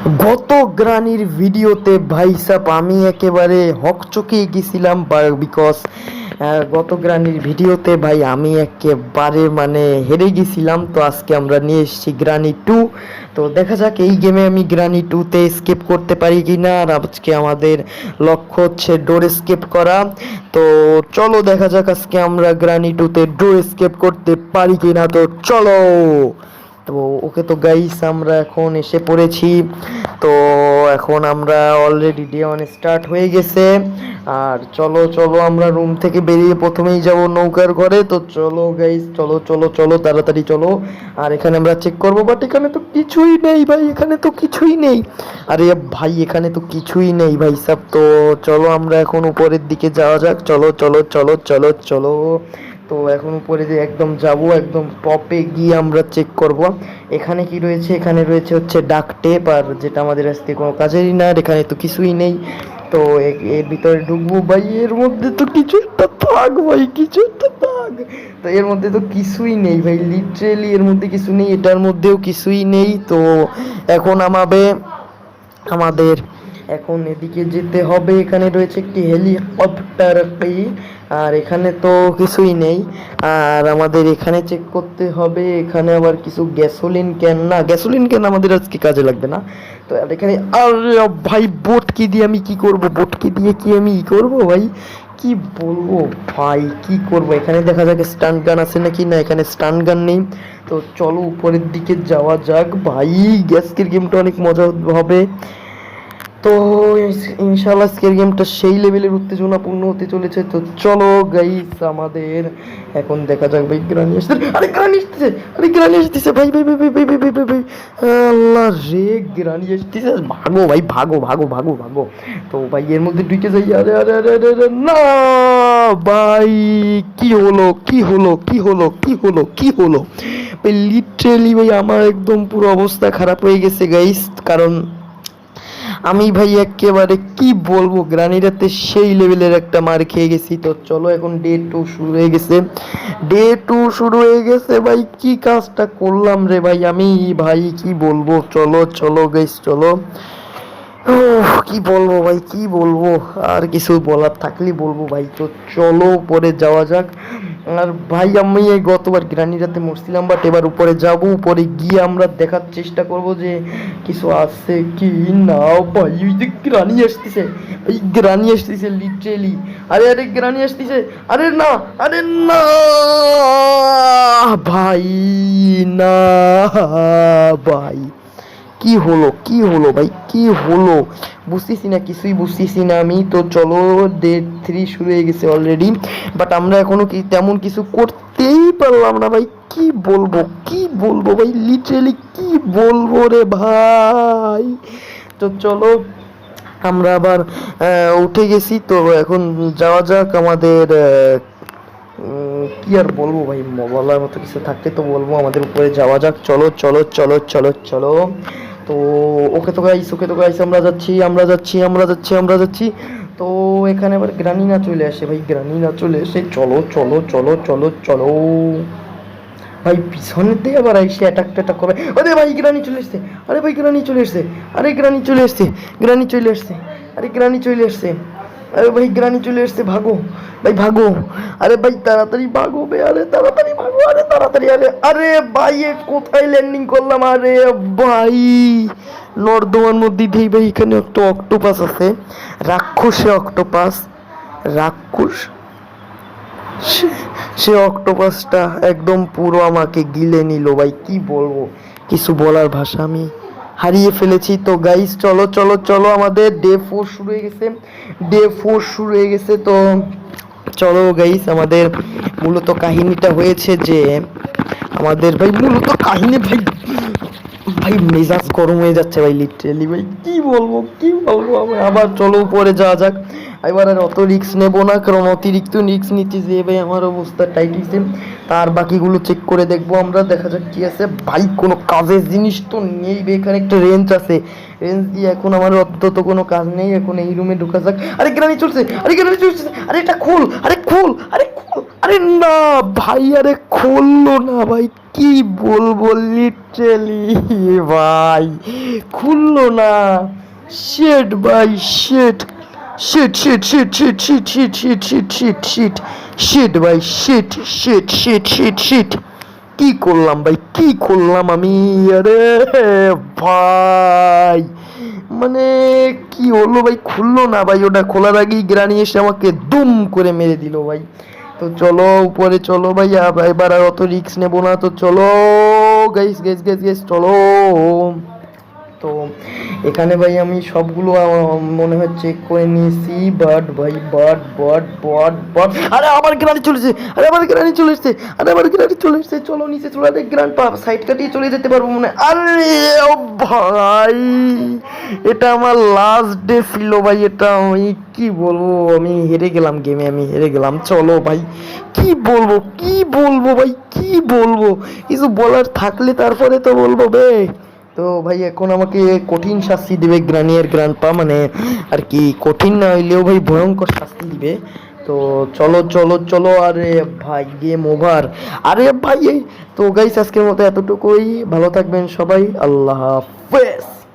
গত গ্রানির ভিডিওতে ভাই সাব আমি একেবারে হকচকিয়ে গেছিলাম বিকজ গত গ্রানির ভিডিওতে ভাই আমি একেবারে হেরে গেছিলাম। তো আজকে আমরা নিয়ে এসেছি গ্রানি 2। তো দেখা যাক এই গেমে আমি গ্রানি 2তে স্কেপ করতে পারি কি না। আর আজকে আমাদের লক্ষ্য হচ্ছে ডোর স্কেপ করা। তো চলো দেখা যাক আজকে আমরা গ্রানি 2তে ডোর স্কেপ করতে পারি কি না। তো চলো। তো ওকে তো গাইস আমরা এখন এসে পড়েছি। তো এখন আমরা অলরেডি ডে 1 স্টার্ট হয়ে গেছে। আর চলো চলো আমরা রুম থেকে বেরিয়ে প্রথমেই যাব নৌকার ঘরে। তো চলো গাইস, চলো চলো চলো তাড়াতাড়ি চলো। আর এখানে আমরা চেক করবো, বাট এখানে তো কিছুই নেই ভাই, এখানে তো কিছুই নেই। আরে ভাই এখানে তো কিছুই নেই ভাই সব। তো চলো আমরা এখন উপরের দিকে যাওয়া যাক। চলো চলো চলো চলো চলো। তো এখন উপরে যে একদম যাব, একদম টপে গিয়ে আমরা চেক করব এখানে কি রয়েছে। এখানে রয়েছে হচ্ছে ডাক টেপ, আর যেটা আমাদের আজকে কোনো কাজেরই না। আর এখানে তো কিছুই নেই। তো এর ভিতরে ঢুকবো ভাই, এর মধ্যে তো কিছু একটা থাক ভাই, কিছু একটা থাক। তো এর মধ্যে তো কিছুই নেই ভাই, লিটারেলি এর মধ্যে কিছু নেই, এটার মধ্যেও কিছুই নেই। তো এখন আমাদের এখন এদিকে যেতে হবে। এখানে রয়েছে একটি হেলিকপ্টার, আর এখানে তো কিছুই নেই। আর আমাদের এখানে চেক করতে হবে, এখানে আবার কিছু গ্যাসোলিন ক্যান, না গ্যাসোলিন ক্যান আমাদের আজকে কাজে লাগবে না। তো আর এখানে আরে ভাই বোটকি দিয়ে আমি কি করব, বোটকি দিয়ে কি আমি করব ভাই, কি বলবো ভাই, কি করব। এখানে দেখা যাক স্টান গান আছে নাকি, না এখানে স্টান গান নেই। তো চলো উপরের দিকে যাওয়া যাক ভাই, গ্যাসকের গেমটা অনেক মজা হবে। তো ইনশাআল্লাহ আজকের গেমটা সেই লেভেলের উত্তেজনাপূর্ণ হতে চলেছে। তো চলো গাইস আমাদের এখন দেখা যাক ভাই গ্রানি আসছে, আরে গ্রানি আসতেছে, আরে গ্রানি আসতেছে ভাই ভাই ভাই ভাই ভাই ভাই ভাই ভাই ভাই, আল্লাহ রে গ্রানি আসতেছে, ভাগো ভাই ভাগো ভাগো ভাগো ভাগো। তো ভাই এর মধ্যে ঢুকে যাই, আরে আরে আরে আরে আরে না ভাই, কি হলো কি হলো কি হলো কি হলো কি হলো ভাই, লিটারেলি ভাই আমার একদম পুরো অবস্থা খারাপ হয়ে গেছে গাইস। কারণ আমি ভাই একেবারে কি বলবো, গ্রানিরাতে সেই লেভেলের একটা মার খেয়ে গেছি। তো চলো এখন ডে 2 শুরু হয়ে গেছে, ডে 2 শুরু হয়ে গেছে ভাই, কি কাজটা করলাম রে ভাই আমি, ভাই কি বলবো। চলো চলো গাইস চলো। কি বলবো ভাই, কি বলবো, আর কিছু বলার থাকলে বলবো ভাই। তো চলো উপরে যাওয়া যাক। আর ভাই আমি এই গতবার গ্রানি রাতে মরছিলাম, বাট এবার উপরে যাব, উপরে গিয়ে আমরা দেখার চেষ্টা করব যে কিছু আছে কি না ভাই। ওই যে গ্রানি আসতেছে, এই গ্রানি আসতেছে লিটারেলি, আরে আরে গ্রানি আসতেছে, আরে না, আরে না ভাই, না ভাই, কি হলো কি হলো ভাই, কি হলো বুঝতেছি না, কিছুই বুঝতেছি না আমি। তো চলো ডে 3 শুরু হয়ে গেছে অলরেডি, বাট আমরা এখনো কি তেমন কিছু করতেই পারলাম না ভাই। কি বলবো কি বলবো ভাই, লিটারেলি কি বলবো রে ভাই। তো চলো আমরা আবার উঠে গেছি। তো এখন যাওয়া যাক আমাদের কি আর বলবো ভাই, বলার মতো কিছু থাকলে তো বলবো, আমাদের উপরে যাওয়া যাক। চলো চলো চলো চলো চলো। তো ওকে তো গাইস, ওকে তো গাইস, আমরা যাচ্ছি আমরা যাচ্ছি আমরা যাচ্ছি আমরা যাচ্ছি। তো এখানে আবার গ্রানি না চলে আসে ভাই, গ্রানি না চলে এসে চলো চলো চলো চলো চলো ভাই, পিছনেতে আবার এসে অ্যাটাক ট্যাটাক করবে। আরে ভাই গ্রানি চলে এসছে, আরে ভাই গ্রানি চলে এসছে, আরে গ্রানি চলে এসছে, গ্রানি চলে এসছে, আরে গ্রানি চলে এসছে, আরে ভাই গ্রানি চলে এসছে, ভাগো ভাই ভাগো, আরে ভাই তাড়াতাড়ি ভাগো বে, আরে তাড়াতাড়ি ভাগো, আরে তাড়াতাড়ি, আরে আরে ভাই এ কোথায় ল্যান্ডিং করলাম, আরে ভাই নর্দমার মধ্যে দিয়ে ভাই। এখানে একটা অক্টোপাস আছে, রাক্ষসে অক্টোপাস, রাক্ষস, সে অক্টোপাসটা একদম পুরো আমাকে গিলে নিল ভাই, কি বলবো, কিছু বলার ভাষা আমি হারিয়ে ফেলেছি। তো গাইস চলো চলো চলো, আমাদের ডে 4 শুরু হয়ে গেছে, ডে 4 শুরু হয়ে গেছে। তো চলো গাইস আমাদের মূলত কাহিনীটা হয়েছে যে আমাদের ভাই মূলত কাহিনী ভাই, ভাই মেজাজ গরম হয়ে যাচ্ছে ভাই, লিটারেলি ভাই কি বলবো কি বলবো। আমি আবার চলো উপরে যাওয়া যাক। এবার আর অত রিস্ক নেবো না, কারণ অতিরিক্ত রিস্ক নিতে যেয়ে ভাই আমার অবস্থা টাইট হয়েছে। তার বাকিগুলো চেক করে দেখবো আমরা, দেখা যাক কি আছে ভাই। কোনো কাজের জিনিস তো নেই, এখানে একটা রেঞ্জ আছে, রেঞ্জ দিয়ে এখন আমার অন্তত কোনো কাজ নেই। এখন এই রুমে ঢোকা যাক। আরে গ্রানি চলছে, আরে গ্রানি চলছে, আরে এটা খোল, আরে খোল, আরে খোল, আরে না ভাই, আরে খুললো না ভাই, কি বলবো লিটারালি ভাই, খুললো না। শিট ভাই, shit shit shit shit shit shit shit shit shit shit shit shit ভাই, shit shit shit shit shit. কি করলাম ভাই, কি করলাম আমি? আরে ভাই, মানে কি হলো ভাই, খুললো না ভাই, ওটা খোলার আগেই গ্রানি এসে আমাকে দুম করে মেরে দিল ভাই। তো চলো উপরে চলো ভাই, এবার আর অত রিস্ক নেবো না, তো চলো গাইস গাইস গাইস গাইস চলো। তো এখানে ভাই আমি সবগুলো মনে হয় চেক করে নিয়েছি, বাট ভাই বাট বাট বাট বাট, আরে আমার গ্রানি চলেছে, আরে আমার গ্রানি চলে এসছে, আরে আমার গ্রানি চলে এসছে, চলো নিচে চলে, আরে গ্রান্ড পা সাইড কাটিয়ে চলে যেতে পারবো মনে হয়। আরে ও ভাই, এটা আমার লাস্ট ডে ছিল ভাই, এটা আমি কি বলবো, আমি হেরে গেলাম গেমে, আমি হেরে গেলাম। চলো ভাই, কি বলবো, কি বলবো ভাই, কি বলবো, কিছু বলার থাকলে তারপরে তো বলবো বে। তো ভাই এখন আমাকে কঠিন শাস্তি দিবে গ্রানিয়ার গ্রান্ডপা, মানে আর কি কঠিন না হইলেও ভাই ভয়ঙ্কর শাস্তি দিবে। তো চলো চলো চলো, আরে ভাই গেম ওভার, আরে ভাই তো গাইস আজকের মতো এতটুকুই, ভালো থাকবেন সবাই, আল্লাহ হাফেজ।